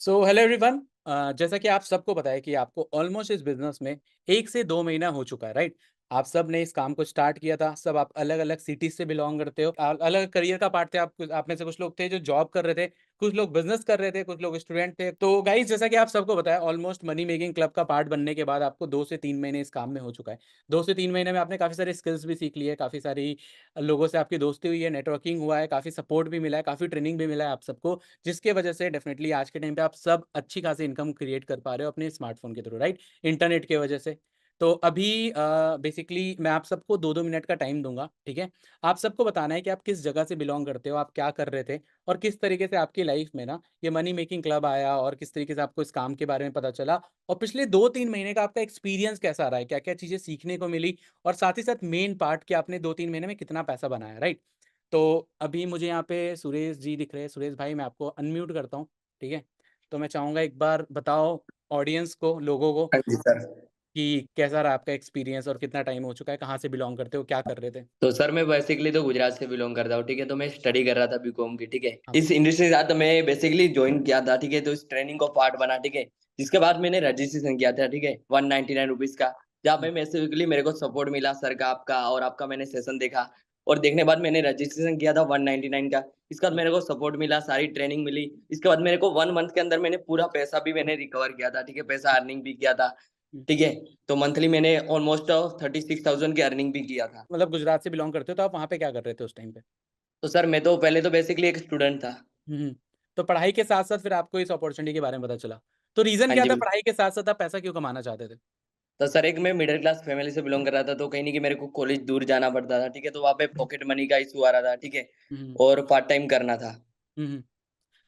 So hello everyone. जैसा कि आप सबको पता है कि आपको ऑलमोस्ट इस बिजनेस में 1 से 2 महीना हो चुका है, राइट? आप सब ने इस काम को स्टार्ट किया था, सब आप अलग अलग सिटीज से बिलोंग करते हो, अलग करियर का पार्ट थे। आप में से कुछ लोग थे जो जॉब कर रहे थे, कुछ लोग बिजनेस कर रहे थे, कुछ लोग स्टूडेंट थे। तो गाइस, जैसा कि आप सबको पता है, ऑलमोस्ट मनी मेकिंग क्लब का पार्ट बनने के बाद आपको 2 से 3 महीने इस काम में हो चुका है। 2 से 3 महीने में आपने काफी सारी स्किल्स भी सीख ली है, काफी सारी लोगों से आपकी दोस्ती हुई है, नेटवर्किंग हुआ है, काफी सपोर्ट भी मिला है, काफी ट्रेनिंग भी मिला है आप सबको, जिसके वजह से डेफ़िनेटली आज के टाइम पे आप सब अच्छी खासी इनकम क्रिएट कर पा रहे हो अपने स्मार्टफ़ोन के थ्रू, राइट? इंटरनेट की वजह से। तो अभी बेसिकली मैं आप सबको 2-2 मिनट का टाइम दूँगा, ठीक है? आप सबको बताना है कि आप किस जगह से बिलॉन्ग करते हो, आप क्या कर रहे थे और किस तरीके से आपकी लाइफ़ में ना ये मनी मेकिंग क्लब आया और किस तरीके से आपको इस काम के बारे में पता चला और पिछले 2-3 महीने का आपका एक्सपीरियंस कैसा रहा है? क्या-क्या चीज़ें सीखने को मिली और साथ ही साथ मेन पार्ट कि आपने 2-3 महीने में कितना पैसा बनाया, राइट? तो अभी मुझे यहाँ पे सुरेश जी दिख रहे हैं। सुरेश भाई, मैं आपको अनम्यूट करता हूँ, ठीक है? तो मैं चाहूँगा एक बार बताओ ऑडियंस को, लोगों को हाँ जी सर। कि कैसा रहा आपका एक्सपीरियंस और कितना टाइम हो चुका है? कहाँ से बिलॉन्ग करते हो? क्या कर रहे थे? तो सर मैं बेसिकली तो गुजरात से बिलॉन्ग करता हूँ, ठीक है? तो मैं स्टडी कर रहा था बीकॉम की, ठीक है? हाँ। इस इंडस्ट्री के साथ मैं बेसिकली जॉइन किया था, ठीक है? तो इस ट्रेनिंग को पार्ट बना, ठीक है? जिसके बाद मैंने रजिस्ट्रेशन किया था, ठीक है? 199 रुपीज़ का, जहाँ हुँ, पे बेसिकली मेरे को सपोर्ट मिला सर का, आपका और आपका मैंने सेशन देखा और देखने के बाद मैंने रजिस्ट्रेशन किया था 199 का। इसके बाद हुँ, मेरे को सपोर्ट मिला, सारी ट्रेनिंग मिली। इसके बाद मेरे को 1 मंथ के अंदर मैंने पूरा पैसा भी मैंने रिकवर किया था, ठीक है? पैसा अर्निंग भी किया था, हुँ। ठीक है? तो मंथली मैंने ऑलमोस्ट 36,000 की अर्निंग भी किया था। मतलब गुजरात से बिलॉन्ग करते हो, तो आप वहाँ पे क्या कर रहे थे उस टाइम पे? तो सर मैं तो पहले तो बेसिकली एक स्टूडेंट था। हुँ, हुँ। तो पढ़ाई के साथ-साथ फिर आपको इस अपॉर्च्युनिटी के बारे में पता चला। तो रीज़न हाँ क्या जी, था बिल्कुल। पढ़ाई के साथ-साथ आप पैसा क्यों कमाना चाहते थे? तो सर एक मैं मिडल क्लास फैमिली से बिलॉन्ग कर रहा था, तो कहीं न कहीं मेरे को कॉलेज दूर जाना पड़ता था, ठीक है? तो वहाँ पे हुँ, पॉकेट मनी का इश्यू आ रहा था, ठीक है? हुँ, हुँ, और पार्ट टाइम करना था। हुँ, हुँ।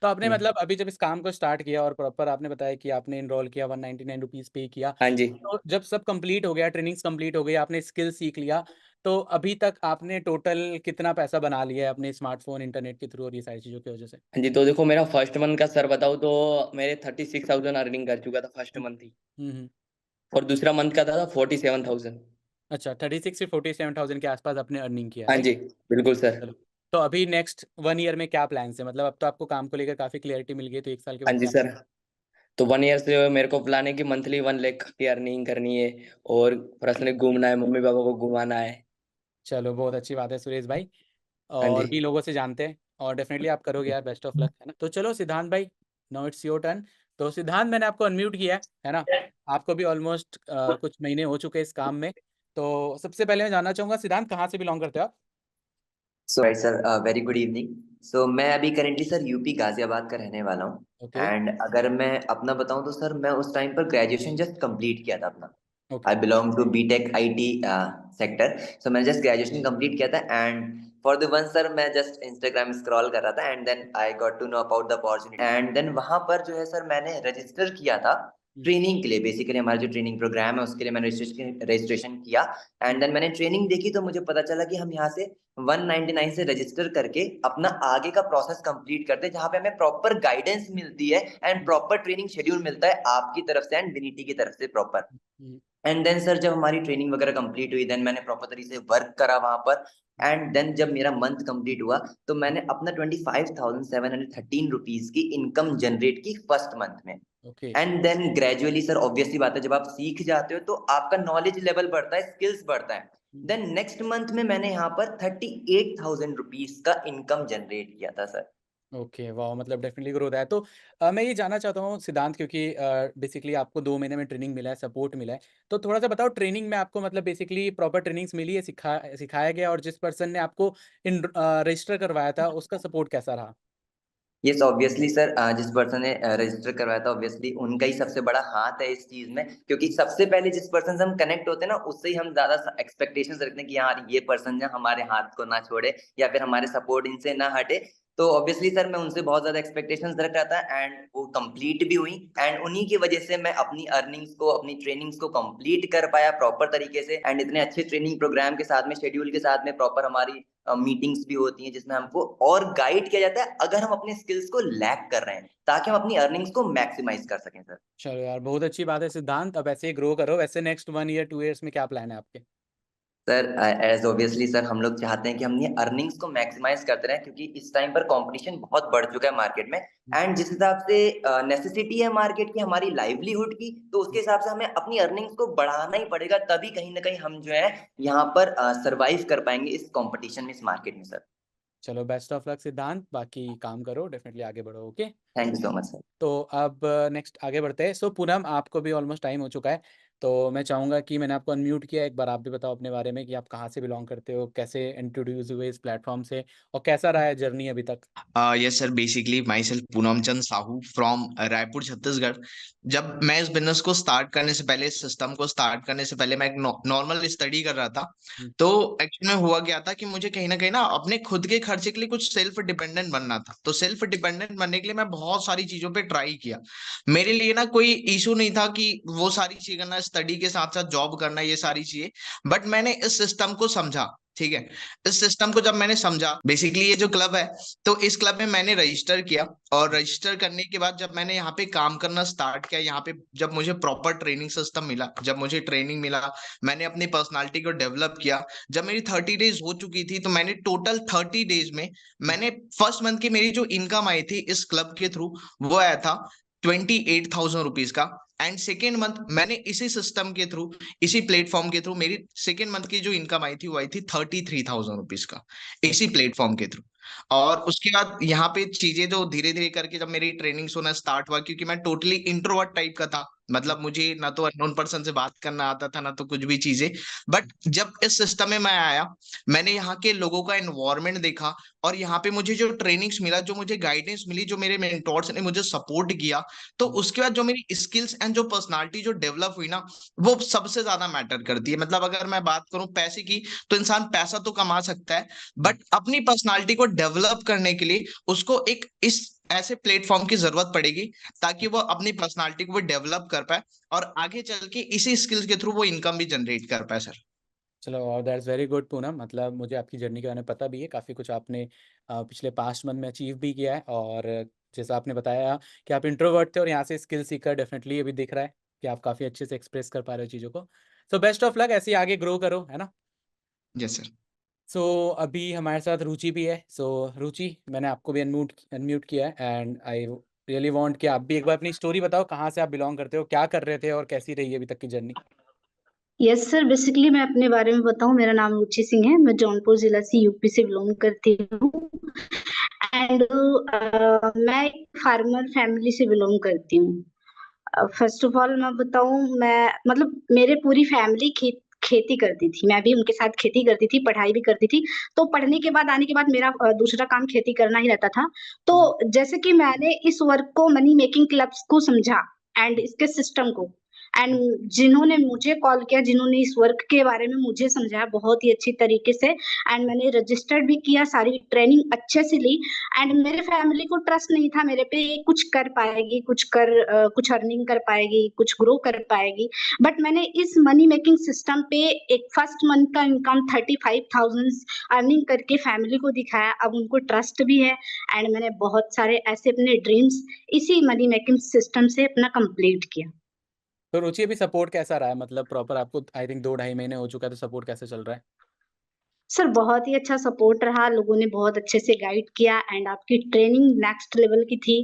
तो आपने हुँ। मतलब अभी जब इस काम को स्टार्ट किया और प्रॉपर आपने बताया कि आपने एनरोल किया, 199 रुपीज़ पे किया। हाँ जी। तो जब सब कंप्लीट हो गया, ट्रेनिंग्स कंप्लीट हो गई, आपने स्किल सीख लिया, तो अभी तक आपने टोटल कितना पैसा बना लिया है अपने स्मार्टफ़ोन, इंटरनेट के थ्रू और ये सारी चीज़ों की वजह से? हाँ जी, तो देखो मेरा फर्स्ट मंथ का सर बताऊँ तो मेरे 36,000 अर्निंग कर चुका था फर्स्ट हुँ, मंथ ही हुँ, हुँ। और दूसरा मंथ का था 47,000। अच्छा, 36 से 47,000 के आस-पास आपने अर्निंग किया, हाँ राइट? जी, बिल्कुल सर। चलो, तो अभी नेक्स्ट 1 ईयर में क्या प्लान्स हैं? मतलब अब तो आपको काम को लेकर काफ़ी क्लैरिटी मिल गई, तो 1 साल के हाँ बाद जी क्या? सर। तो 1 ईयर से मेरे को प्लान है कि मंथली 1 लाख की अर्निंग करनी है और पर्सनली घूमना है, मम्मी-पापा को घुमाना है। चलो, बहुत अच्छी बात है सुरेश भाई। हाँ जी। और भी लोगों से जानते हैं और डेफ़िनिटली आप करोगे यार, बेस्ट ऑफ लक, है ना? तो चलो सिद्धांत भाई, नाउ इट्स योर टर्न। तो सिद्धांत, मैंने आपको अनम्यूट किया है ना? आपको भी ऑलमोस्ट कुछ महीने हो चुके हैं इस काम में। तो सबसे पहले मैं जानना चाहूँगा सिद्धांत, कहाँ से बिलॉन्ग करते हो आप? So right sir, very good evening. So मैं अभी करेंटली सर यूपी गाजियाबाद का रहने वाला हूँ। ओके, एंड अगर मैं अपना बताऊँ तो सर मैं उस टाइम पर ग्रेजुएशन जस्ट कंप्लीट किया था अपना। Okay, I belong to BTech IT sector. So मैंने जस्ट ग्रेजुएशन कंप्लीट किया था and for the one sir मैं जस्ट इंस्टाग्राम स्क्रॉल कर रहा था and then I got to know about the opportunity and then वहां पर जो है सर मैंने रजिस्टर किया था हुँ, ट्रेनिंग के लिए। बेसिकली हमारा जो ट्रेनिंग प्रोग्राम है उसके लिए मैंने रजिस्ट्रेशन किया हुँ, एंड देन मैंने ट्रेनिंग देखी तो मुझे पता चला कि हम यहाँ से 199 से रजिस्टर करके अपना आगे का प्रोसेस कंप्लीट करते हैं जहाँ पे हमें प्रॉपर गाइडेंस मिलती है and hmm, proper training schedule मिलता है आपकी तरफ से एंड विनिटी की तरफ से प्रॉपर। हुँ, एंड देन सर जब हमारी ट्रेनिंग वगैरह कंप्लीट हुई देन मैंने प्रॉपर तरीके से वर्क करा वहां पर हुँ, एंड देन जब मेरा मंथ कंप्लीट हुआ तो हुँ, मैंने अपना 25,713 रुपीज की इनकम जनरेट की फर्स्ट मंथ में। Okay, and then gradually sir obviously बात है जब आप सीख जाते हो तो आपका नॉलेज लेवल बढ़ता है, स्किल्स बढ़ता है। हुँ। देन नेक्स्ट मंथ में मैंने यहाँ पर 38,000 रुपीज का इनकम जनरेट किया था सर। Okay, wow! मतलब डेफ़िनिटली ग्रोथ है। तो मैं ये जानना चाहता हूँ सिद्धांत, क्योंकि बेसिकली आपको 2 महीने में ट्रेनिंग मिला है, सपोर्ट मिला है। तो थोड़ा-सा बताओ ट्रेनिंग में आपको मतलब बेसिकली प्रॉपर ट्रेनिंग्स मिली है, सिखाया गया और जिस पर्सन ने आपको रजिस्टर करवाया था, उसका सपोर्ट कैसा रहा? यस ऑब्वियसली सर, जिस पर्सन ने रजिस्टर करवाया था ऑब्वियसली उनका ही सबसे बड़ा हाथ है इस चीज में क्योंकि सबसे पहले जिस पर्सन से हम कनेक्ट होते हैं ना उससे ही हम ज्यादा एक्सपेक्टेशंस रखते हैं कि यार ये पर्सन जो हमारे हाथ को ना छोड़े या फिर हमारे सपोर्ट इनसे ना हटे। तो ऑब्वियसली सर मैं उनसे बहुत ज्यादा एक्सपेक्टेशंस रख रहा था एंड वो कंप्लीट भी हुई एंड उन्हीं की वजह से मैं अपनी अर्निंग्स को अपनी ट्रेनिंग्स को कंप्लीट कर पाया प्रॉपर तरीके से एंड इतने अच्छे ट्रेनिंग प्रोग्राम के साथ में शेड्यूल के साथ में प्रॉपर हमारी मीटिंग्स भी होती हैं जिसमें हमको और गाइड किया जाता है अगर हम अपने स्किल्स को लैक कर रहे हैं ताकि हम अपनी अर्निंग्स को मैक्सिमाइज कर सकें सर। चलो यार, बहुत अच्छी बात है सिद्धांत, अब ऐसे ही ग्रो करो। वैसे नेक्स्ट 1 ईयर, 2 इयर्स में क्या प्लान है आपके? सर एज ऑब्वियसली सर हम लोग चाहते हैं कि हम ये अर्निंग्स को मैक्सिमाइज करते रहें, क्योंकि इस टाइम पर कंपटीशन बहुत बढ़ चुका है मार्केट में। एंड जिस हिसाब से नेसेसिटी है मार्केट की हमारी लाइवलीहुड की, तो उसके हिसाब से हमें अपनी अर्निंग्स को बढ़ाना ही पड़ेगा, तभी कहीं ना कहीं हम जो है यहाँ पर सरवाइव कर पाएंगे इस कंपटीशन में, इस मार्केट में सर। चलो बेस्ट ऑफ लक सिद्धांत, बाकी काम करो, डेफिनेटली आगे बढ़ो। Okay, thank you so much sir. तो अब नेक्स्ट आगे बढ़ते हैं। सो पूनम, आपको भी ऑलमोस्ट टाइम हो चुका है, तो मैं चाहूँगा कि मैंने आपको अनम्यूट किया, एक बार आप भी बताओ अपने बारे में कि आप कहाँ से बिलोंग करते हो, कैसे इंट्रोड्यूस हुए इस प्लेटफॉर्म से, और कैसा रहा है जर्नी अभी तक। Yes sir, basically my self Poonam Chand Sahu from Raipur Chhattisgarh. जब मैं इस बिजनेस को स्टार्ट करने से पहले, इस सिस्टम को स्टार्ट करने से पहले, मैं एक नॉर्मल स्टडी कर रहा था। तो एक्चुअली में हुआ क्या था कि मुझे कहीं ना अपने खुद के खर्चे के लिए कुछ सेल्फ डिपेंडेंट बनना था। तो सेल्फ डिपेंडेंट बनने के लिए मैं बहुत सारी चीजों पे ट्राई किया। मेरे लिए ना कोई इशू नहीं था कि वो सारी चीजें करना, स्टडी के साथ साथ जॉब करना, ये सारी चीजें। बट मैंने इस सिस्टम को समझा, ठीक है। इस सिस्टम को जब मैंने समझा, बेसिकली ये जो क्लब है, तो इस क्लब में मैंने रजिस्टर किया। और रजिस्टर करने के बाद जब मैंने यहाँ पे काम करना स्टार्ट किया, यहाँ पे जब मुझे प्रॉपर ट्रेनिंग सिस्टम मिला, जब मुझे ट्रेनिंग मिला, मैंने अपनी पर्सनालिटी को डेवलप किया। जब मेरी 30 डेज हो चुकी थी, तो मैंने टोटल 30 डेज में मैंने फर्स्ट मंथ की मेरी जो इनकम आई थी इस क्लब के थ्रू, वो आया था 28,000 रुपीज का। एंड सेकेंड मंथ मैंने इसी सिस्टम के थ्रू, इसी प्लेटफॉर्म के थ्रू, मेरी सेकेंड मंथ की जो इनकम आई थी वो आई थी 33,000 रुपीज का, इसी प्लेटफॉर्म के थ्रू। और उसके बाद यहाँ पे चीजें जो धीरे धीरे करके जब मेरी ट्रेनिंग होना स्टार्ट हुआ, क्योंकि मैं टोटली इंट्रोवर्ट टाइप का था, मतलब मुझे ना तो अननोन पर्सन से बात करना आता था, ना तो कुछ भी चीजें। बट जब इस सिस्टम में मैं आया, मैंने यहाँ के लोगों का एनवायरनमेंट देखा, और यहाँ पे मुझे जो ट्रेनिंग्स मिला, जो मुझे गाइडेंस मिली, जो मेरे मेंटोर्स ने मुझे सपोर्ट किया, तो उसके बाद जो मेरी स्किल्स एंड जो पर्सनालिटी जो डेवलप हुई ना, वो सबसे ज्यादा मैटर करती है। मतलब अगर मैं बात करूं पैसे की, तो इंसान पैसा तो कमा सकता है, बट अपनी पर्सनालिटी को डेवलप करने के लिए उसको एक इस ऐसे प्लेटफॉर्म की जरूरत पड़ेगी, ताकि वो अपनी पर्सनालिटी को भी डेवलप कर पाए, और आगे चल के इसी स्किल्स के थ्रू वो इनकम भी जनरेट कर पाए सर। चलो, और दैट्स वेरी गुड पूनम, मतलब मुझे आपकी जर्नी के बारे में पता भी है, काफ़ी कुछ आपने पिछले पास्ट मंथ में अचीव भी किया है। और जैसा आपने बताया कि आप इंट्रोवर्ट थे और यहाँ से स्किल सीखकर डेफिनेटली अभी दिख रहा है कि आप काफ़ी अच्छे से एक्सप्रेस कर पा रहे हो चीज़ों को। सो बेस्ट ऑफ लक, ऐसे ही आगे ग्रो करो, है ना। Yes sir. सो अभी हमारे साथ रुचि भी है। सो रुचि, मैंने आपको भी अनम्यूट किया है, एंड आई रियली वांट कि आप भी एक बार अपनी स्टोरी बताओ, कहाँ से आप बिलोंग करते हो, क्या कर रहे थे, और कैसी रही है अभी तक की जर्नी। यस सर, बेसिकली मैं अपने बारे में बताऊं, मेरा नाम रुचि सिंह है, मैं जौनपुर जिला से यूपी से बिलोंग करती हूँ। एंड मैं एक फार्मर फैमिली से बिलोंग करती हूँ। फर्स्ट ऑफ ऑल मैं बताऊं, मैं मतलब मेरे पूरी फैमिली खेती करती थी, मैं भी उनके साथ खेती करती थी, पढ़ाई भी करती थी। तो पढ़ने के बाद, आने के बाद मेरा दूसरा काम खेती करना ही रहता था। तो जैसे कि मैंने इस वर्क को, मनी मेकिंग क्लब्स को समझा एंड इसके सिस्टम को, एंड जिन्होंने मुझे कॉल किया, जिन्होंने इस वर्क के बारे में मुझे समझाया बहुत ही अच्छी तरीके से, एंड मैंने रजिस्टर्ड भी किया, सारी ट्रेनिंग अच्छे से ली। एंड मेरे फैमिली को ट्रस्ट नहीं था मेरे पे, ये कुछ कर पाएगी, कुछ अर्निंग कर पाएगी, कुछ ग्रो कर पाएगी। बट मैंने इस मनी मेकिंग सिस्टम पे एक फर्स्ट मंथ का इनकम 35,000 अर्निंग करके फैमिली को दिखाया। अब उनको ट्रस्ट भी है, एंड मैंने बहुत सारे ऐसे अपने ड्रीम्स इसी मनी मेकिंग सिस्टम से अपना कंप्लीट किया। तो रुचि, अभी सपोर्ट कैसा रहा है, मतलब प्रॉपर आपको आई थिंक 2 ढाई महीने हो चुका है, तो सपोर्ट कैसे चल रहा है। सर बहुत ही अच्छा सपोर्ट रहा, लोगों ने बहुत अच्छे से गाइड किया, एंड आपकी ट्रेनिंग नेक्स्ट लेवल की थी।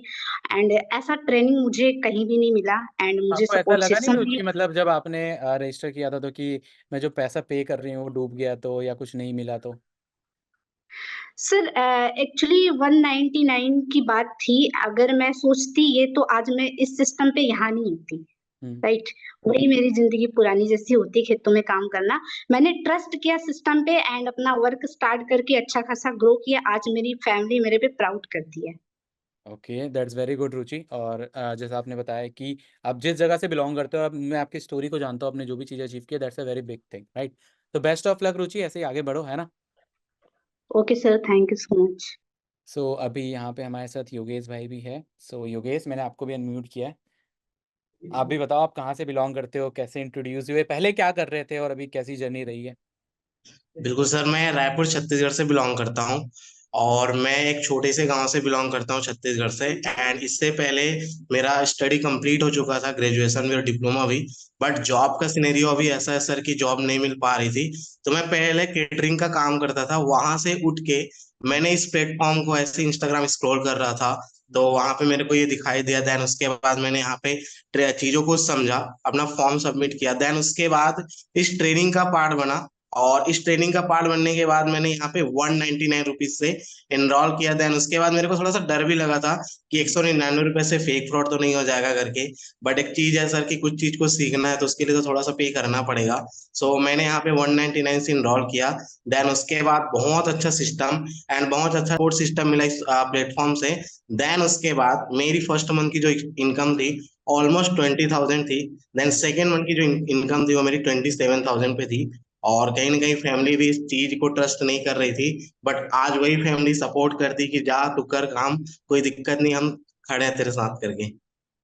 एंड ऐसा ट्रेनिंग मुझे कहीं भी नहीं मिला, एंड मुझे आपको ऐसा सपोर्ट लगा नहीं सिस्टम रुचि, भी। मतलब जब आपने रजिस्टर किया था, तो कि मैं जो पैसा पे कर रही हूँ वो डूब गया तो, या कुछ नहीं मिला तो। सर एक्चुअली 199 की बात थी। अगर मैं सोचती ये, तो आज मैं इस सिस्टम पे यहाँ नहीं होती। हम्म। राइट, वही मेरी जिंदगी पुरानी जैसी होती, खेतों में काम करना। मैंने ट्रस्ट किया सिस्टम पे, एंड अपना वर्क स्टार्ट करके अच्छा खासा ग्रो किया। आज मेरी फैमिली मेरे पे प्राउड करती है। ओके, दैट्स वेरी गुड रुचि। और जैसा आपने बताया कि आप जिस जगह से बिलोंग करते हो, अब मैं आपकी स्टोरी को जानता हूँ, आपने जो भी चीज़ अचीव की, that's a very big thing, right. तो बेस्ट ऑफ लक रुचि, ऐसे ही आगे बढ़ो, है ना। Okay sir, thank you so much. So अभी यहाँ पे हमारे साथ योगेश भाई भी है। सो योगेश, मैंने आपको भी अनम्यूट किया है, आप भी बताओ आप कहाँ से बिलोंग करते हो, कैसे इंट्रोड्यूस हुए, पहले क्या कर रहे थे, और अभी कैसी जर्नी रही है। बिल्कुल सर, मैं रायपुर छत्तीसगढ़ से बिलोंग करता हूँ। और मैं एक छोटे से गांव से बिलोंग करता हूँ, छत्तीसगढ़ से। एंड इससे पहले मेरा स्टडी कंप्लीट हो चुका था, ग्रेजुएशन भी और डिप्लोमा भी। बट जॉब का सिनेरियो अभी ऐसा है सर कि जॉब नहीं मिल पा रही थी। तो मैं पहले केटरिंग का काम करता था, वहां से उठ के मैंने इस प्लेटफॉर्म को ऐसे इंस्टाग्राम स्क्रॉल कर रहा था, तो वहां पे मेरे को ये दिखाई दिया। देन उसके बाद मैंने यहाँ पे चीजों को समझा, अपना फॉर्म सबमिट किया। देन उसके बाद इस ट्रेनिंग का पार्ट बना, और इस ट्रेनिंग का पार्ट बनने के बाद मैंने यहाँ पे 199 रुपीज से एनरोल किया। देन उसके बाद मेरे को थोड़ा सा डर भी लगा था कि 199 रुपए से फेक फ्रॉड तो नहीं हो जाएगा करके। बट एक चीज है सर कि कुछ चीज को सीखना है तो उसके लिए तो थोड़ा सा पे करना पड़ेगा। सो मैंने यहाँ पे 199 से इनरोल किया। देन उसके बाद बहुत अच्छा सिस्टम एंड बहुत अच्छा सपोर्ट सिस्टम मिला इस प्लेटफॉर्म से। देन उसके बाद मेरी फर्स्ट मंथ की जो इनकम थी ऑलमोस्ट 20,000 थी। देन सेकेंड मंथ की जो इनकम थी वो मेरी 27,000 पे थी। और कहीं ना कहीं फैमिली भी इस चीज को ट्रस्ट नहीं कर रही थी, बट आज वही फैमिली सपोर्ट करती कि जा तू कर काम, कोई दिक्कत नहीं, हम खड़े हैं तेरे साथ करके।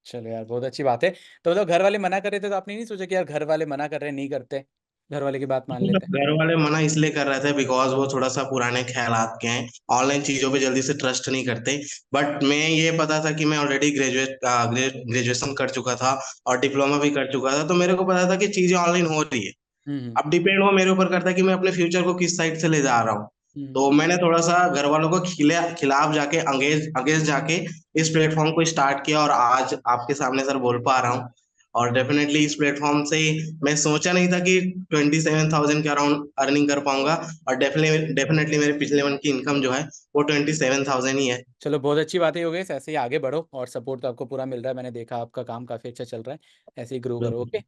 चलो यार, बहुत अच्छी बात है। तो मतलब घर वाले मना कर रहे थे तो आपने नहीं सोचा कि यार घर वाले मना कर रहे हैं, नहीं करते, घर वाले की बात मान लेते? घर वाले मना इसलिए कर रहे थे बिकॉज वो थोड़ा सा पुराने ख्यालात के हैं, ऑनलाइन चीजों पे जल्दी से ट्रस्ट नहीं करते। बट मैं ये पता था कि मैं ऑलरेडी ग्रेजुएशन कर चुका था और डिप्लोमा भी कर चुका था, तो मेरे को पता था कि चीजें ऑनलाइन हो रही है। हम्म अब डिपेंड वो मेरे ऊपर करता है कि मैं अपने फ्यूचर को किस साइड से ले जा रहा हूँ। हम्म तो मैंने थोड़ा सा घर वालों को खिलाफ जाके अगेंस्ट जाके इस प्लेटफॉर्म को स्टार्ट किया, और आज आपके सामने सर बोल पा रहा हूँ। और डेफिनेटली इस प्लेटफॉर्म से मैं सोचा नहीं था कि 27,000 के अराउंड अर्निंग कर पाऊंगा। और डेफिनेटली मेरे पिछले मंथ की इनकम जो है वो 27,000 ही है। चलो, बहुत अच्छी बात है योगेश, ऐसे ही आगे बढ़ो और सपोर्ट तो आपको पूरा मिल रहा है, मैंने देखा आपका काम काफी अच्छा चल रहा है, ऐसे ही ग्रो करो। Okay.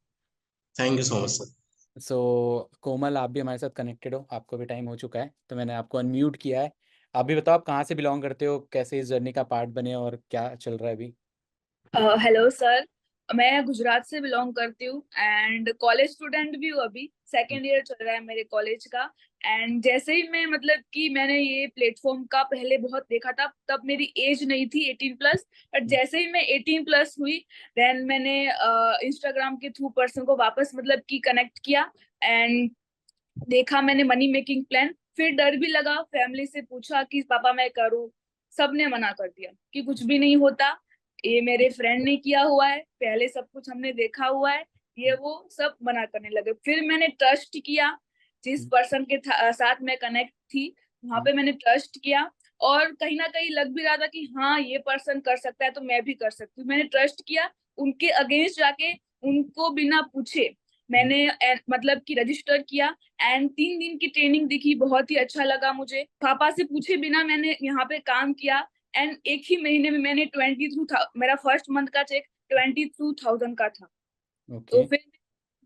Thank you so much sir. So Komal, आप भी हमारे साथ कनेक्टेड हो, आपको भी टाइम हो चुका है, तो मैंने आपको अनम्यूट किया है। आप भी बताओ आप कहाँ से बिलोंग करते हो, कैसे इस जर्नी का पार्ट बने और क्या चल रहा है अभी? हेलो सर, मैं गुजरात से बिलोंग करती हूँ एंड कॉलेज स्टूडेंट भी हूँ। अभी सेकेंड ईयर चल रहा है मेरे कॉलेज का। एंड जैसे ही मैं मतलब कि मैंने ये प्लेटफॉर्म का पहले बहुत देखा था, तब मेरी एज नहीं थी 18+। बट जैसे ही मैं 18+ हुई, देन मैंने इंस्टाग्राम के थ्रू पर्सन को वापस मतलब कि कनेक्ट किया एंड देखा मैंने मनी मेकिंग प्लान। फिर डर भी लगा, फैमिली से पूछा कि पापा मैं करूँ, सबने मना कर दिया कि कुछ भी नहीं होता, ये मेरे फ्रेंड ने किया हुआ है, पहले सब कुछ हमने देखा हुआ है, ये वो सब मना करने लगे। फिर मैंने ट्रस्ट किया, जिस पर्सन के साथ मैं कनेक्ट थी वहां पे मैंने ट्रस्ट किया, और कहीं ना कहीं लग भी रहा था कि हाँ ये पर्सन कर सकता है तो मैं भी कर सकती हूँ। मैंने ट्रस्ट किया, उनके अगेंस्ट जाके उनको बिना पूछे मैंने मतलब कि रजिस्टर किया एंड 3 दिन की ट्रेनिंग दिखी, बहुत ही अच्छा लगा मुझे। पापा से पूछे बिना मैंने यहाँ पे काम किया एंड एक ही महीने में मैंने 22 मेरा फर्स्ट मंथ का चेक 22,000 का था। तो ओके। फिर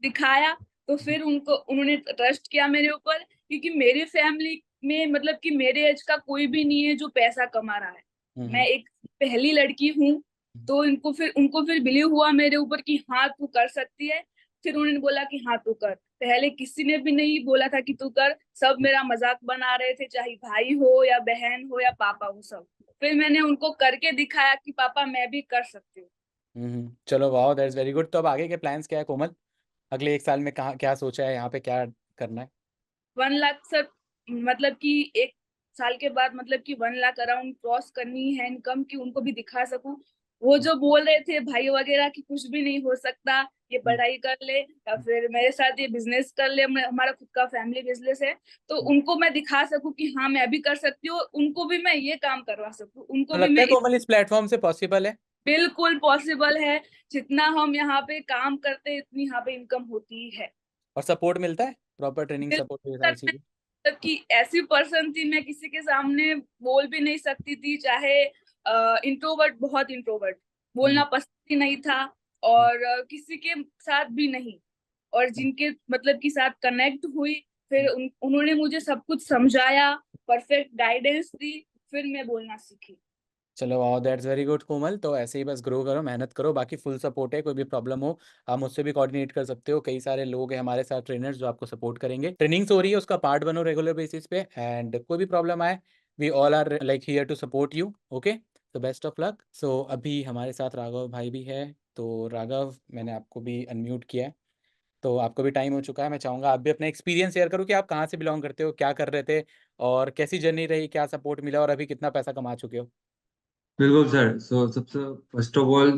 दिखाया, तो फिर उन्होंने ट्रस्ट किया मेरे ऊपर, क्योंकि मेरी फैमिली में मतलब कि मेरे एज का कोई भी नहीं है जो पैसा कमा रहा है। मैं एक पहली लड़की हूँ, तो उनको फिर बिलीव हुआ मेरे ऊपर कि हाँ तू कर सकती है। फिर उन्होंने बोला कि हाँ तू कर। पहले किसी ने भी नहीं बोला था कि तू कर, सब मेरा मजाक बना रहे थे, चाहे भाई हो या बहन हो या पापा हो, सब। फिर मैंने उनको करके दिखाया कि पापा मैं भी कर सकती हूँ। चलो, वाह, दैट्स वेरी गुड। तो अब आगे के प्लान्स क्या है कोमल? अगले 1 साल में कहाँ क्या सोचा है, यहाँ पे क्या करना है? 1 लाख सर, मतलब कि 1 साल के बाद मतलब कि 1 लाख अराउंड क्रॉस करनी है इनकम, की उनको भी दिखा सकूं। वो जो बोल रहे थे भाई वगैरह कि कुछ भी नहीं हो सकता, ये पढ़ाई कर ले या फिर मेरे साथ ये बिजनेस कर ले, हमारा खुद का फैमिली बिजनेस है, तो उनको मैं दिखा सकूं कि हाँ मैं भी कर सकती हूँ, उनको भी मैं ये काम करवा सकूं, तो उनको भी लगता मैं है कोमल इस प्लेटफॉर्म से पॉसिबल है? बिल्कुल पॉसिबल है। जितना हम यहाँ पे काम करते हैं इतनी यहाँ पे इनकम होती है। और सपोर्ट मिलता है, प्रॉपर ट्रेनिंग सपोर्ट, ये सारी चीजें? मतलब कि ऐसी पर्सन थी, मैं किसी के सामने बोल भी नहीं सकती थी, चाहे इंट्रोवर्ट, बहुत इंट्रोवर्ट, बोलना पसंद ही नहीं था, और किसी के साथ भी नहीं। और जिनके मतलब कि साथ कनेक्ट हुई, फिर उन्होंने मुझे सब कुछ समझाया, परफेक्ट गाइडेंस दी, फिर मैं बोलना सीखी। चलो, वाह, दैट्स वेरी गुड कोमल। तो ऐसे ही बस ग्रो करो, मेहनत करो, बाकी फुल सपोर्ट है, कोई भी प्रॉब्लम हो आप मुझसे भी कोऑर्डिनेट कर सकते हो, कई सारे लोग हैं हमारे साथ ट्रेनर्स जो आपको सपोर्ट करेंगे। ट्रेनिंग्स हो रही है, उसका पार्ट बनो रेगुलर बेसिस पे, एंड कोई भी प्रॉब्लम आए we all are like here to support you. Okay, तो बेस्ट ऑफ लक। सो अभी हमारे साथ राघव भाई भी है, तो राघव, मैंने आपको भी अनम्यूट किया है। तो आपको भी टाइम हो चुका है, मैं चाहूँगा आप भी अपना एक्सपीरियंस शेयर करो कि आप कहाँ से बिलॉन्ग करते हो, क्या कर रहे थे और कैसी जर्नी रही, क्या सपोर्ट मिला और अभी कितना पैसा कमा चुके हो? बिल्कुल सर। सबसे फर्स्ट ऑफ ऑल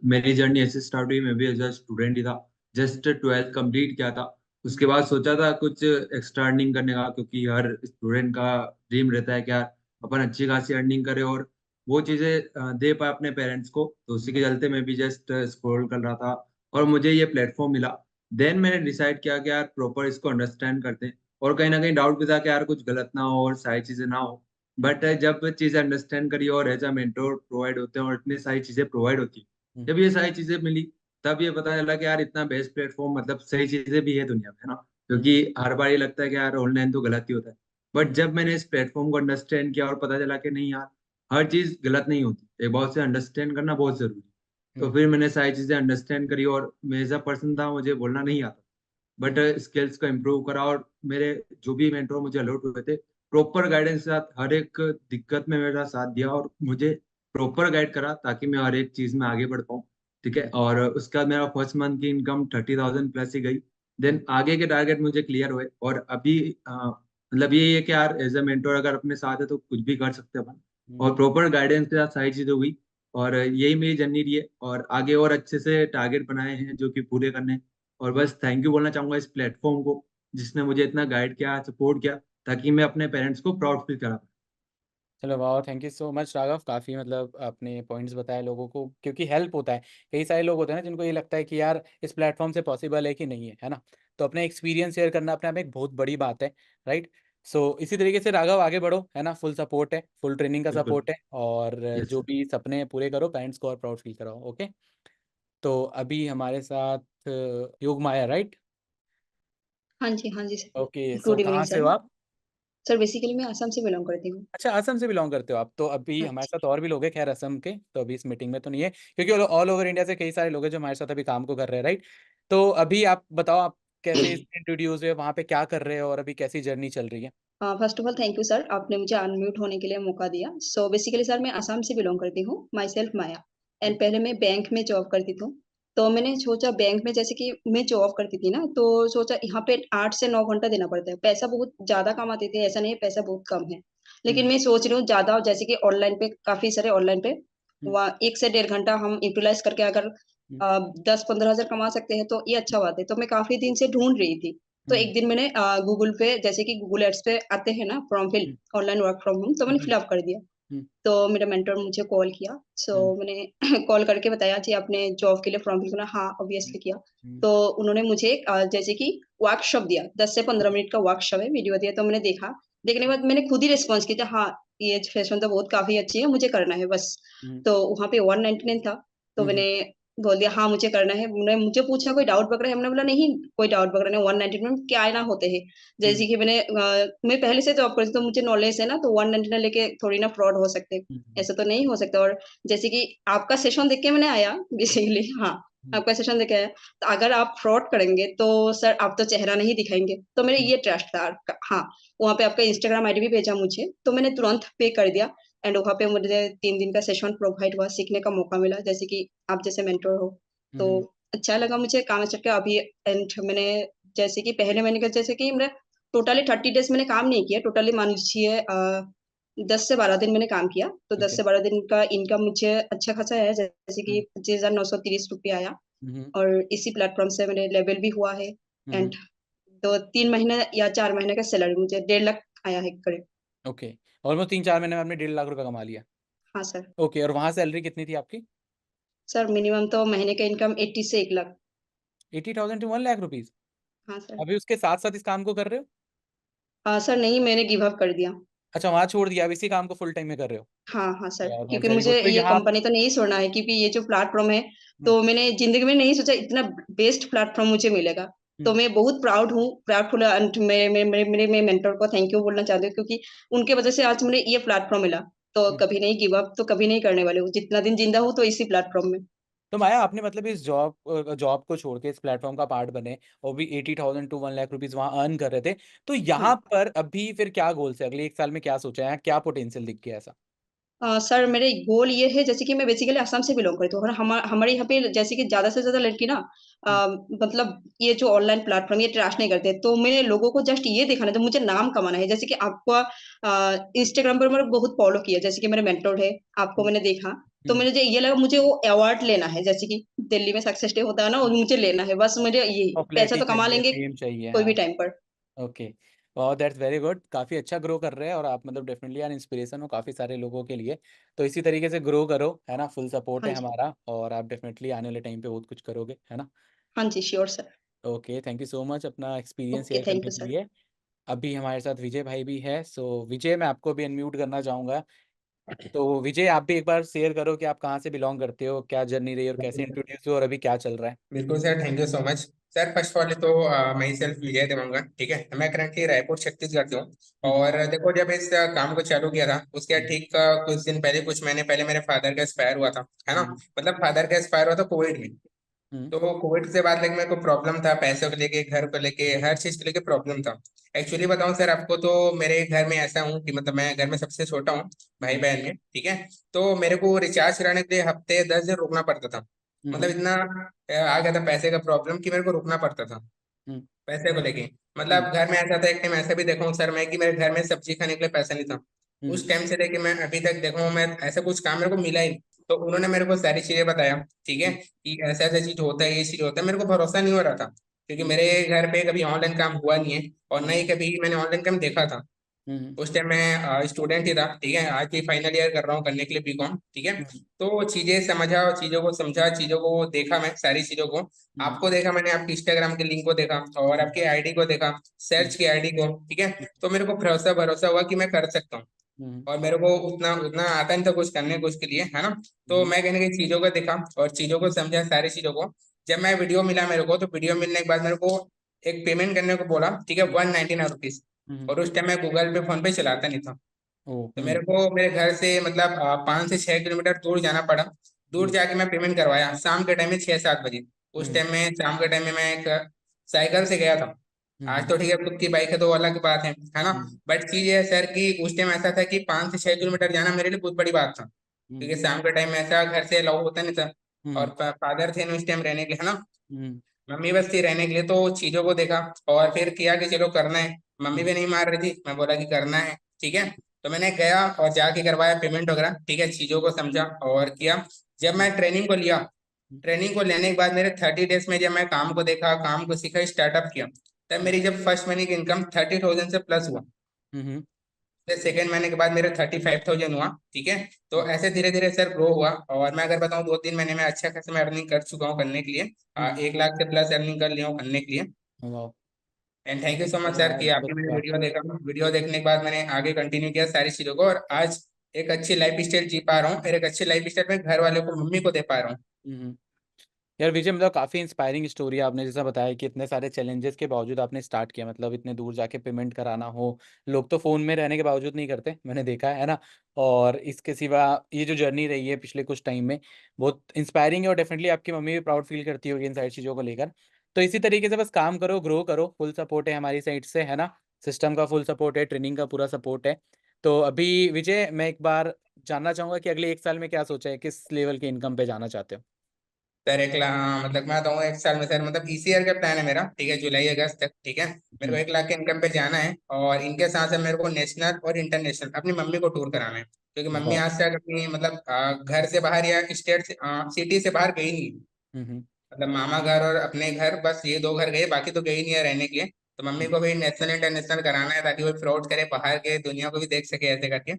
मेरी जर्नी ऐसे स्टार्ट हुई, मैं भी एज अ स्टूडेंट ही था। जस्ट 12th कंप्लीट किया था। उसके बाद सोचा था कुछ एक्स्ट्रा अर्निंग करने का, क्योंकि हर स्टूडेंट का ड्रीम रहता है कि यार अपन अच्छी खासी अर्निंग करे और वो चीज़ें दे पाए अपने पेरेंट्स को। तो उसी के चलते मैं भी जस्ट स्क्रॉल कर रहा था और मुझे ये प्लेटफॉर्म मिला। देन मैंने डिसाइड किया कि यार प्रॉपर इसको अंडरस्टैंड करते हैं, और कहीं ना कहीं डाउट भी था कि यार कुछ गलत ना हो और सारी चीज़ें ना हो। बट जब चीज़ें अंडरस्टैंड करी और एज अ मेंटोर प्रोवाइड होते हैं और इतनी सारी चीज़ें प्रोवाइड होती हैं, हुँ, जब ये सारी चीज़ें मिली, तब ये पता चला कि यार इतना बेस्ट प्लेटफॉर्म, मतलब सही चीज़ें भी है दुनिया में, है ना? हुँ, क्योंकि हर बार ये लगता है कि यार ऑनलाइन तो गलत ही होता है। बट हुँ, जब मैंने इस प्लेटफॉर्म को अंडरस्टैंड किया और पता चला कि नहीं यार, हर चीज़ गलत नहीं होती, एक बहुत से अंडरस्टैंड करना बहुत ज़रूरी है। तो हुँ, फिर मैंने सारी चीज़ें अंडरस्टैंड करी और मैं ऐसा पर्सन था, मुझे बोलना नहीं आता। बट हुँ, स्किल्स को इम्प्रूव करा और मेरे जो भी मेंटर मुझे अलॉट हुए थे, प्रॉपर गाइडेंस के साथ हर एक दिक्कत में मेरा साथ दिया और मुझे प्रॉपर गाइड करा, ताकि मैं हर एक चीज़ में आगे बढ़ पाऊँ, ठीक है? हुँ, और उसके बाद मेरा फर्स्ट मंथ की इनकम 30,000 प्लस ही गई। देन आगे के टारगेट मुझे क्लियर हुए और अभी मतलब यही है कि यार एज़ अ मेंटर अगर अपने साथ है तो कुछ भी कर सकते हैं अपन। हुँ। और प्रॉपर गाइडेंस के साथ सारी चीज़ें हुई और यही मेरी जर्नी रही है और आगे और अच्छे से टारगेट बनाए हैं जो कि पूरे करने हैं। और बस थैंक यू बोलना चाहूँगा इस प्लेटफ़ॉर्म को, जिसने मुझे इतना गाइड किया, सपोर्ट किया, ताकि मैं अपने पेरेंट्स को प्राउड फ़ील करा पाऊँ। चलो वाह! Thank you so much Raghav, काफ़ी मतलब आपने पॉइंट्स बताए लोगों को क्योंकि हेल्प होता है। कई सारे लोग होते हैं ना जिनको ये लगता है कि यार इस प्लेटफ़ॉर्म से पॉसिबल है कि नहीं है, है ना? तो अपना एक्सपीरियंस शेयर करना अपने आप में एक बहुत बड़ी बात है, राइट? सो इसी तरीके से राघव आगे बढ़ो, है ना? फुल सपोर्ट है, फुल ट्रेनिंग का बिल्कुल, सपोर्ट है और यस जो सर। भी सपने हैं पूरे करो, पेरेंट्स को और प्राउड फील कराओ, ओके? तो अभी हमारे साथ योगमाया राइट? हाँ जी sir. Okay, so good evening कहाँ से हो सर। आप? सर बेसिकली मैं असम से बिलॉन्ग करती हूँ। अच्छा, असम से बिलॉन्ग करते हो आप। तो अभी हाँ हमारे जी। साथ और भी लोग हैं खैर असम के, तो अभी इस मीटिंग में तो नहीं है क्योंकि ऑल ओवर इंडिया से कई सारे लोग हैं जो हमारे साथ अभी काम को कर रहे हैं, राइट? तो अभी आप बताओ आप कैसे इसमें इंट्रोड्यूस हुए, वहाँ पे क्या कर रहे हो और अभी कैसी जर्नी चल रही है? First of all thank you sir, आपने मुझे अनम्यूट होने के लिए मौका दिया। सो बेसिकली सर मैं असम से बिलॉन्ग करती हूँ, my self Maya. Hmm, and पहले मैं बैंक में जॉब करती थी। तो मैंने सोचा बैंक में जैसे कि मैं जॉब करती थी ना, तो सोचा यहाँ पे 8 से 9 घंटा देना पड़ता है। पैसा बहुत ज़्यादा कमाते थे, ऐसा नहीं है पैसा बहुत कम है। लेकिन हुँ, मैं सोच रही हूँ ज़्यादा जैसे कि ऑनलाइन पे काफ़ी सारे ऑनलाइन पे हुँ, वहाँ 1 से डेढ़ घंटा हम यूटिलाइज़ करके अगर हुँ, 10-15 हज़ार कमा सकते हैं तो ये अच्छा बात है। तो मैं काफ़ी दिन से ढूँढ रही थी। तो हुँ, एक दिन मैंने गूगल पे जैसे कि गूगल एड्स पे आते हैं ना फॉर्म फिल हुँ, ऑनलाइन वर्क फ्रॉम होम, तो हुँ, मैंने हुँ, फिल अप कर दिया। हुँ, तो मेरा मेंटर मुझे कॉल किया। सो हुँ, मैंने कॉल करके बताया जी आपने जॉब के लिए फॉर्म फिल करना, हाँ हुँ, ऑब्वियसली किया। हुँ, तो उन्होंने मुझे जैसे कि वर्कशॉप दिया, 10 से 15 मिनट का वर्कशॉप है, वीडियो दिया। तो मैंने देखा, देखने के बाद मैंने खुद ही रिस्पॉन्स किया, हाँ ये फैशन तो बहुत काफी अच्छी है, मुझे करना है बस। हुँ, तो वहाँ पे 199 था। तो हुँ, हुँ, मैंने बोल दिया हाँ मुझे करना है। उन्होंने मुझे पूछा कोई डाउट वगैरह है? हमने बोला नहीं कोई डाउट वगैरह नहीं, 199 में क्या ना होते हैं। हुँ, जैसे कि मैं पहले से जॉब करती हूँ, तो मुझे नॉलेज है ना, तो 199 लेके थोड़ी ना फ्रॉड हो सकते हैं। हुँ, ऐसा तो नहीं हो सकता। और जैसे कि आपका सेशन देख के मैंने आया बेसिकली, हाँ, हुँ, आपका सेशन देख के आया। तो अगर आप फ्रॉड करेंगे तो सर आप तो चेहरा नहीं दिखाएँगे। तो मेरे हुँ, ये ट्रस्ट था। हाँ, वहाँ पे आपका इंस्टाग्राम आईडी भी भेजा मुझे, तो मैंने तुरंत पे कर दिया। एंड वहाँ पे मुझे 3 दिन का सेशन प्रोवाइड हुआ, सीखने का मौका मिला, जैसे कि आप जैसे मेंटर हो। हुँ, तो हुँ, अच्छा लगा मुझे काम स्टार्ट किया अभी। एंड मैंने जैसे कि पहले मैंने कहा जैसे कि मैं टोटली 30 डेज़ मैंने काम नहीं किया। टोटली मान लीजिए 10 से 12 दिन मैंने काम किया। तो 10 ओके, से 12 दिन का इनकम मुझे अच्छा खासा है, जैसे कि हुँ, 25,930 रुपए आया। हुँ, हुँ, और इसी प्लेटफ़ॉर्म से मेरे लेवल भी हुआ है। हुँ, एंड हुँ, तो 3 महीने या 4 महीने का सैलरी मुझे 1.5 लाख आया है करीब। ओके। ऑलमोस्ट 3-4 महीने में आपने 1.5 लाख रुपए कमा लिया। हाँ सर। ओके और वहाँ सैलरी कितनी थी आपकी? सर मिनिमम तो महीने का इनकम 80 से 1 लाख। 80,000 to 1 lakh rupees? हाँ सर। अभी उसके साथ-साथ इस काम को कर रहे हो? सर नहीं, मैंने गिव अप कर दिया। अच्छा वहाँ छोड़ दिया, अब इसी काम को फुल टाइम में कर रहे हो? हाँ, हाँ सर, यार दैट्स क्योंकि वेरी मुझे गुड। तो ये यहाँ कंपनी तो नहीं छोड़ना है, क्योंकि ये जो प्लेटफ़ॉर्म है, हुँ, तो मैंने ज़िंदगी में नहीं सोचा इतना बेस्ट प्लेटफ़ॉर्म मुझे मिलेगा। तो हुँ, मैं बहुत प्राउड हूँ, प्राउडफुल एंड मेरे मेंटर को थैंक यू बोलना चाहती हूँ, क्योंकि उनके वजह से आज मुझे ये प्लेटफ़ॉर्म मिला। तो हुँ। कभी नहीं गिव अप, तो कभी नहीं करने वाली हूँ। जितना दिन ज़िंदा हूँ, तो इसी प्लेटफ़ॉर्म में। तो माया आपने मतलब इस जॉब को छोड़ के इस प्लेटफ़ॉर्म का पार्ट बने और भी 80,000 टू 1 लाख रुपीज़ वहाँ अर्न कर रहे थे। तो हाँ। यहाँ पर अभी फिर क्या गोल्स है? अगले 1 साल में क्या सोचा है? क्या पोटेंशियल दिख गया ऐसा? सर मेरे गोल ये है, जैसे कि मैं बेसिकली असम से बिलोंग करती हूँ और हमारे यहाँ पे जैसे कि ज्यादा से ज्यादा लड़की ना मतलब ये जो ऑनलाइन प्लेटफॉर्म ये ट्रैश नहीं करते, तो मैंने लोगों को जस्ट ये दिखाना था, मुझे नाम कमाना है। जैसे कि आपको इंस्टाग्राम पर मैंने बहुत फॉलो किया, जैसे कि मेरे मेंटोर है, आपको मैंने देखा, तो मुझे ये लगा मुझे वो अवार्ड लेना है, जैसे कि दिल्ली में सक्सेस डे होता है ना, और मुझे लेना है, बस मुझे ये पैसा पॉपुलैरिटी तो कमा चाहिए, लेंगे फेम चाहिए, कोई भी हाँ। टाइम पर। ओके, वाह, दैट्स वेरी गुड। काफ़ी अच्छा ग्रो कर रहे हैं और आप मतलब डेफिनेटली यार इंस्पिरेशन हो काफ़ी सारे लोगों के लिए। तो इसी तरीके से ग्रो करो, है ना? फुल सपोर्ट हाँ है जी। हमारा और आप डेफिनेटली आने वाले टाइम पे बहुत कुछ करोगे, है ना? हाँ जी, sure sir. Okay, thank you so much अपना एक्सपीरियंस ओके, शेयर थैंक करने यू के सर। लिए। अभी हमारे साथ विजय भाई भी है, सो विजय मैं आपको भी अनम्यूट करना चाहूँगा। तो विजय आप भी एक बार शेयर करो कि आप कहाँ से बिलॉन्ग करते हो, क्या जर्नी रही और कैसे इंट्रोड्यूस हुए और अभी क्या चल रहा है? बिल्कुल sir, thank you so much. Sir first of all तो मई सेल्फ विजय देवंगन, ठीक है। मैं करंटली रायपुर छत्तीसगढ़ से हूँ। हुँ, और देखो, जब इस काम को चालू किया था उसके हुँ, ठीक कुछ दिन पहले, कुछ महीने पहले मेरे फादर का एक्सपायर हुआ था, है ना। हुँ, मतलब फादर का एक्सपायर हुआ था कोविड में। हुँ, तो कोविड से बाद लेकिन मेरे को प्रॉब्लम था, पैसों को लेके, घर को लेके, हर चीज को लेके प्रॉब्लम था। एक्चुअली बताऊं सर आपको, तो मेरे घर में ऐसा हूँ कि मतलब मैं घर में सबसे छोटा हूँ, भाई हुँ, बहन में, ठीक है। तो मेरे को रिचार्ज कराने के लिए हफ्ते 10 दिन रुकना पड़ता था। हुँ, मतलब हुँ, इतना आ गया था पैसे का प्रॉब्लम कि मेरे को रुकना पड़ता था हुँ, पैसे को लेके। हुँ, मतलब घर में ऐसा था, एक टाइम ऐसा भी देखा हूँ सर मैं, कि मेरे घर में सब्जी खाने के लिए पैसा नहीं था। हुँ, उस टाइम से लेके मैं अभी तक देखा हूँ, मैं ऐसा कुछ काम मेरे को मिला ही नहीं। तो उन्होंने मेरे को सारी चीजें बताया, ठीक है, हुँ, कि ऐसा ऐसा चीज होता है, ये चीज होता है। मेरे को भरोसा नहीं हो रहा था, क्योंकि हुँ, मेरे घर पे कभी ऑनलाइन काम हुआ नहीं है और न हुँ, ही कभी मैंने ऑनलाइन काम देखा था। हुँ, उस टाइम मैं स्टूडेंट ही था, ठीक है। आज भी फाइनल ईयर कर रहा हूँ, करने के लिए बीकॉम, ठीक है। हुँ, तो चीजें समझा, चीजों को समझा, चीजों को देखा, मैं सारी चीजों को हुँ, आपको देखा, मैंने आपकी इंस्टाग्राम के लिंक को देखा और हुँ, आपकी आईडी को देखा, हुँ, सर्च की आईडी को, ठीक है। तो मेरे को भरोसा भरोसा हुआ कि मैं कर सकता हूँ। हुँ, और मेरे को उतना उतना आता नहीं था कुछ करने को उसके लिए, है ना। तो हुँ, मैं कहीं ना कहीं चीजों को देखा और चीजों को समझा, सारी चीजों को। जब मैं वीडियो मिला मेरे को, तो वीडियो मिलने के बाद मेरे को एक पेमेंट करने को बोला, ठीक है, 199 रुपीज। हुँ, और उस टाइम मैं गूगल पे, फोन पे चलाता नहीं था। ओह! तो मेरे को मेरे घर से मतलब 5 से 6 किलोमीटर दूर जाना पड़ा। दूर हुँ, जाके मैं पेमेंट करवाया शाम के टाइम में 6-7 बजे। उस हुँ, टाइम में, शाम के टाइम में मैं एक साइकिल से गया था। हुँ, आज हुँ, तो ठीक है, खुद की बाइक है तो वो अलग बात है ना। हुँ, बट चीज ये है सर कि उस टाइम ऐसा था कि 5 से 6 किलोमीटर जाना मेरे लिए बहुत बड़ी बात था, हुँ, क्योंकि शाम के टाइम में ऐसा घर से अलाउ होता नहीं था। हुँ, और फादर थे ना उस टाइम रहने के लिए, है ना। हुँ, मम्मी बस थी रहने के लिए। तो चीजों को देखा और फिर किया कि चलो करना है। मम्मी हुँ, भी नहीं मार रही थी, मैं बोला कि करना है, ठीक है। तो मैंने गया और जाके करवाया पेमेंट वगैरह, ठीक है, चीजों को समझा और किया। जब हुँ, मैं ट्रेनिंग को लिया, हुँ, ट्रेनिंग को लेने के बाद मेरे 30 डेज में जब मैं काम को देखा, काम को सीखा, स्टार्टअप किया, तब मेरी जब फर्स्ट महीने की इनकम 30,000 से प्लस हुआ। हुँ, हुँ, फिर सेकेंड महीने के बाद मेरे 35,000 हुआ, ठीक है। तो ऐसे धीरे धीरे सर ग्रो हुआ। और मैं अगर बताऊं, 2-3 महीने में अच्छा खासा मैं अर्निंग कर चुका हूँ करने के लिए। हुँ, 1 लाख से प्लस अर्निंग कर लिया हूँ करने के लिए। Wow! And thank you so much अरे सर यार, कि बहुत आपने मेरी अच्छा। वीडियो देखा। वीडियो देखने के बाद मैंने आगे कंटिन्यू किया सारी चीजों को, और आज एक अच्छी लाइफ स्टाइल जी पा रहा हूँ। और एक अच्छी लाइफ स्टाइल में घर वालों को, मम्मी को दे पा रहा हूँ। हुँ, हुँ। यार विजय मतलब काफ़ी इंस्पायरिंग स्टोरी है। आपने जैसा बताया कि इतने सारे चैलेंजेस के बावजूद आपने स्टार्ट किया, मतलब इतने दूर जाके पेमेंट कराना हो, लोग तो फ़ोन में रहने के बावजूद नहीं करते, मैंने देखा है ना? और इसके सिवा ये जो जर्नी रही है पिछले कुछ टाइम में, बहुत इंस्पायरिंग है और डेफ़िनेटली आपकी मम्मी भी प्राउड फ़ील करती होगी इन सारी चीज़ों को लेकर। तो इसी तरीके से बस काम करो, ग्रो करो, फुल सपोर्ट है हमारी साइड से, है ना? सिस्टम का फुल सपोर्ट है, ट्रेनिंग का पूरा सपोर्ट है। तो अभी विजय मैं एक बार जानना चाहूँगा कि अगले 1 साल में क्या सोचा है? किस लेवल की इनकम पे जाना चाहते हो? सर मतलब मैं बताऊँ, 1 साल में सर, मतलब इसी ईयर का प्लान है मेरा, ठीक है, जुलाई अगस्त तक, ठीक है। मेरे को हुँ, 1 लाख के इनकम पे जाना है। और इनके साथ साथ मेरे को नेशनल और इंटरनेशनल अपनी मम्मी को टूर कराना है, क्योंकि मम्मी वाह! आज तक अपनी मतलब घर से बाहर या स्टेट से, सिटी से बाहर गई नहीं। हुँ, हुँ, मतलब मामा घर और अपने घर, बस ये 2 घर गए, बाकी तो गई नहीं है रहने के लिए। तो मम्मी हुँ। को भी नेशनल इंटरनेशनल कराना है, ताकि वो फ्रॉड करे, बाहर के दुनिया को भी देख सके ऐसे करके।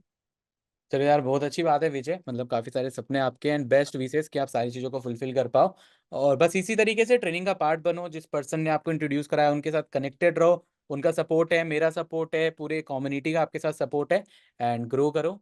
चलो यार बहुत अच्छी बात है विजय, मतलब काफ़ी सारे सपने आपके एंड बेस्ट विशेस कि आप सारी चीज़ों को फुलफ़िल कर पाओ और बस इसी तरीके से ट्रेनिंग का पार्ट बनो, जिस पर्सन ने आपको इंट्रोड्यूस कराया उनके साथ कनेक्टेड रहो, उनका सपोर्ट है, मेरा सपोर्ट है, पूरे कम्युनिटी का आपके साथ सपोर्ट है एंड ग्रो करो।